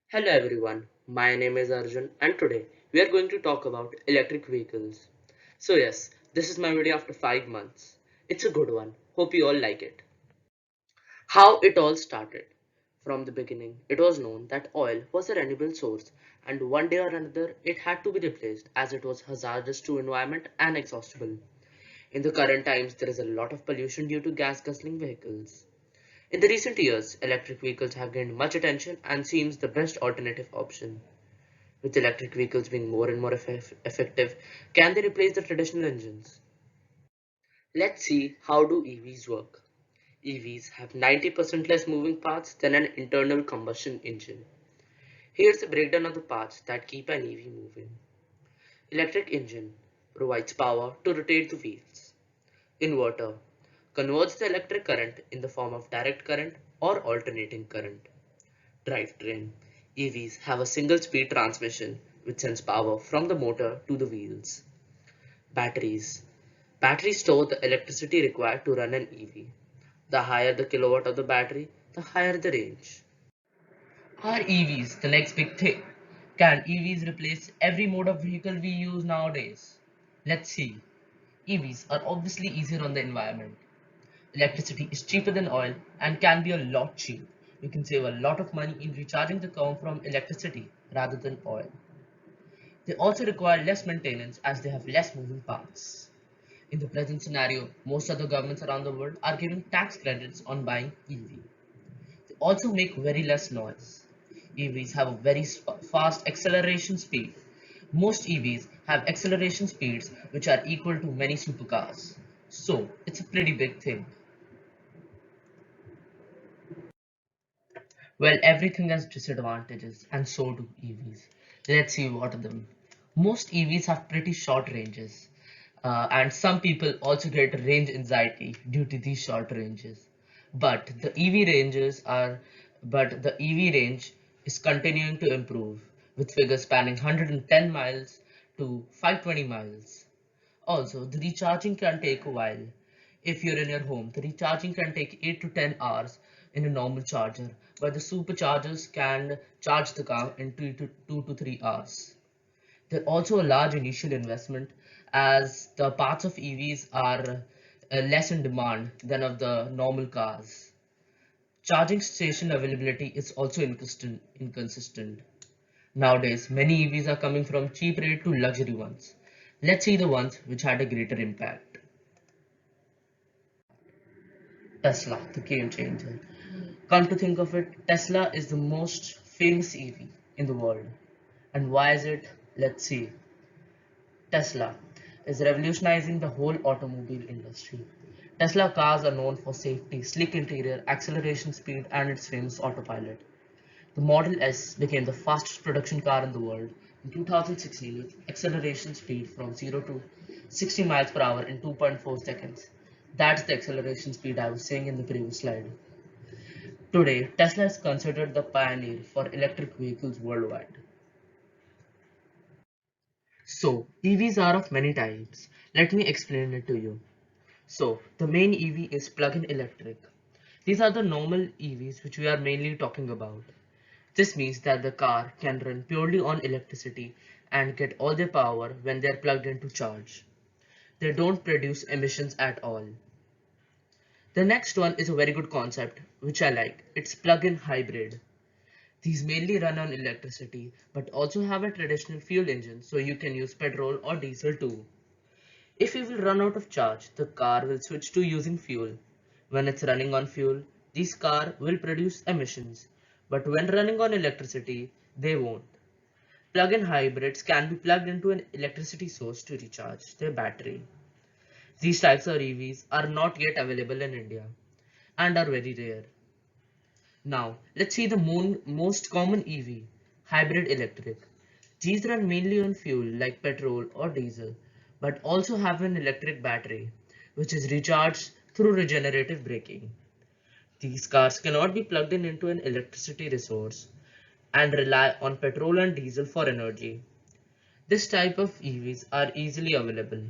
Hello everyone, my name is Arjun and today we are going to talk about electric vehicles. So yes, this is my video after 5 months. It's a good one. Hope you all like it. How it all started. From the beginning, it was known that oil was a renewable source and one day or another it had to be replaced as it was hazardous to environment and exhaustible. In the current times, there is a lot of pollution due to gas guzzling vehicles. In the recent years, electric vehicles have gained much attention and seems the best alternative option. With electric vehicles being more and more effective, can they replace the traditional engines? Let's see how do EVs work. EVs have 90% less moving parts than an internal combustion engine. Here's a breakdown of the parts that keep an EV moving. Electric engine provides power to rotate the wheels. Inverter converts the electric current in the form of direct current or alternating current. Drivetrain. EVs have a single speed transmission which sends power from the motor to the wheels. Batteries. Batteries store the electricity required to run an EV. The higher the kilowatt of the battery, the higher the range. Are EVs the next big thing? Can EVs replace every mode of vehicle we use nowadays? Let's see. EVs are obviously easier on the environment. Electricity is cheaper than oil and can be a lot cheap. You can save a lot of money in recharging the car from electricity rather than oil. They also require less maintenance as they have less moving parts. In the present scenario, most other governments around the world are giving tax credits on buying EV. They also make very less noise. EVs have a very fast acceleration speed. Most EVs have acceleration speeds which are equal to many supercars. So, it's a pretty big thing. Well, everything has disadvantages, and so do EVs. Let's see what are them. Most EVs have pretty short ranges, and some people also get range anxiety due to these short ranges. But the EV ranges are, but the EV range is continuing to improve, with figures spanning 110 miles to 520 miles. Also, the recharging can take a while. If you're in your home, the recharging can take 8 to 10 hours in a normal charger, but the superchargers can charge the car in 2 to 3 hours. They're also a large initial investment as the parts of EVs are less in demand than of the normal cars. Charging station availability is also inconsistent. Nowadays, many EVs are coming from cheap rate to luxury ones. Let's see the ones which had a greater impact. Tesla, the game changer. Come to think of it, Tesla is the most famous EV in the world. And why is it? Let's see. Tesla is revolutionizing the whole automobile industry. Tesla cars are known for safety, sleek interior, acceleration speed, and its famous autopilot. The Model S became the fastest production car in the world in 2016 with acceleration speed from 0 to 60 miles per hour in 2.4 seconds. That's the acceleration speed I was saying in the previous slide. Today, Tesla is considered the pioneer for electric vehicles worldwide. So, EVs are of many types. Let me explain it to you. So, the main EV is plug-in electric. These are the normal EVs which we are mainly talking about. This means that the car can run purely on electricity and get all their power when they are plugged into charge. They don't produce emissions at all. The next one is a very good concept which I like. It's plug-in hybrid. These mainly run on electricity but also have a traditional fuel engine so you can use petrol or diesel too. If you will run out of charge, the car will switch to using fuel. When it's running on fuel, this car will produce emissions, but when running on electricity, they won't. Plug-in hybrids can be plugged into an electricity source to recharge their battery. These types of EVs are not yet available in India and are very rare. Now, let's see the most common EV, hybrid electric. These run mainly on fuel like petrol or diesel, but also have an electric battery, which is recharged through regenerative braking. These cars cannot be plugged in into an electricity resource and rely on petrol and diesel for energy. This type of EVs are easily available.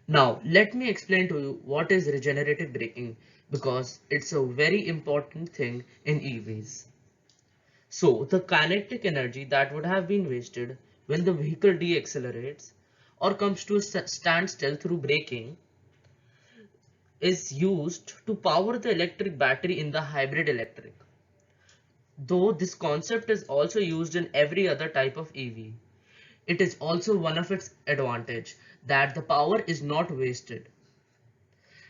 Now, let me explain to you what is regenerative braking because it's a very important thing in EVs. So the kinetic energy that would have been wasted when the vehicle deaccelerates or comes to a standstill through braking is used to power the electric battery in the hybrid electric. Though this concept is also used in every other type of EV, it is also one of its advantage that the power is not wasted.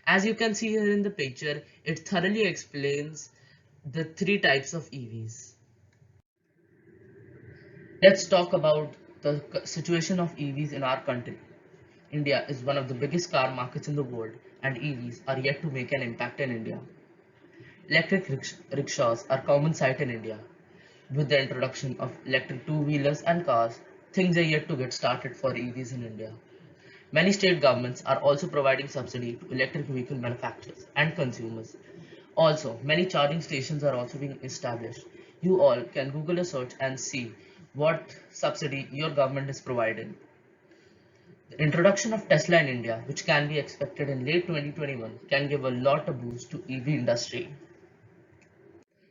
As you can see here in the picture, it thoroughly explains the three types of EVs. Let's talk about the situation of EVs in our country. India is one of the biggest car markets in the world, and EVs are yet to make an impact in India. Electric rickshaws are common sight in India. With the introduction of electric two-wheelers and cars, things are yet to get started for EVs in India. Many state governments are also providing subsidy to electric vehicle manufacturers and consumers. Also, many charging stations are also being established. You all can Google a search and see what subsidy your government is providing. The introduction of Tesla in India, which can be expected in late 2021, can give a lot of boost to EV industry.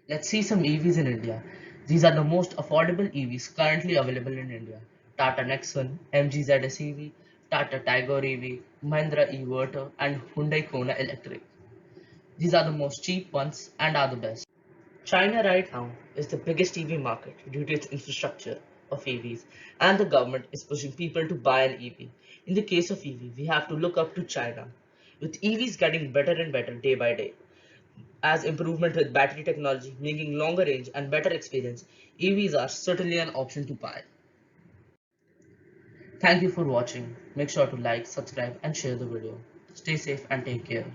Let's see some EVs in India. These are the most affordable EVs currently available in India. Tata Nexon, MG ZS EV, Tata Tigor EV, Mahindra e-Verter and Hyundai Kona Electric. These are the most cheap ones and are the best. China right now is the biggest EV market due to its infrastructure of EVs, and the government is pushing people to buy an EV. In the case of EV, we have to look up to China, with EVs getting better and better day by day. As improvement with battery technology, making longer range and better experience, EVs are certainly an option to buy. Thank you for watching. Make sure to like, subscribe and share the video. Stay safe and take care.